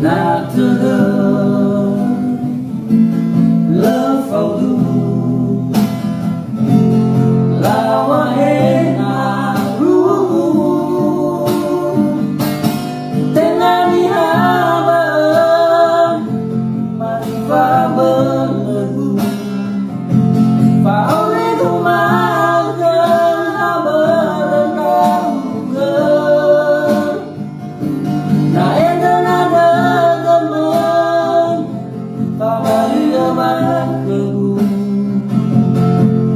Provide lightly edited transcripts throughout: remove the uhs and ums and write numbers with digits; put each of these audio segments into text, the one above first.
Not to love for you. Lawa na ru tenani haba marifa berlagu fa oleh kumaga berlagu na endanada teman Pabaliya kebu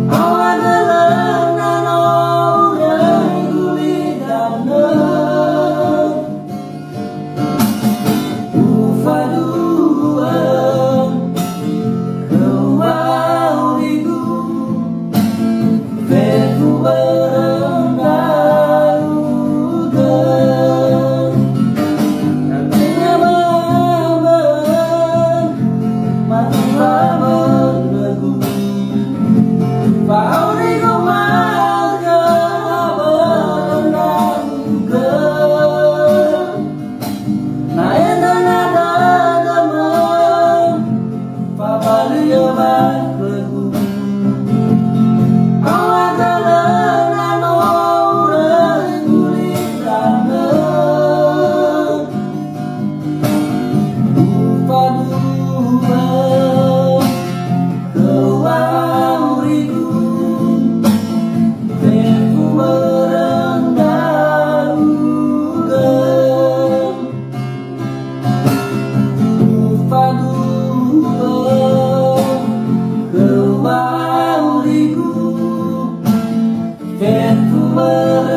awadalah nano dari gulidan ufaduan kewauriku veku berendah nantinya berlagu Pauriku maka berlagu na endanada teman Pabaliya berlagu awadalah nano regulidan upaduan kewauriku veku berendah upaduan kewauriku veku berendah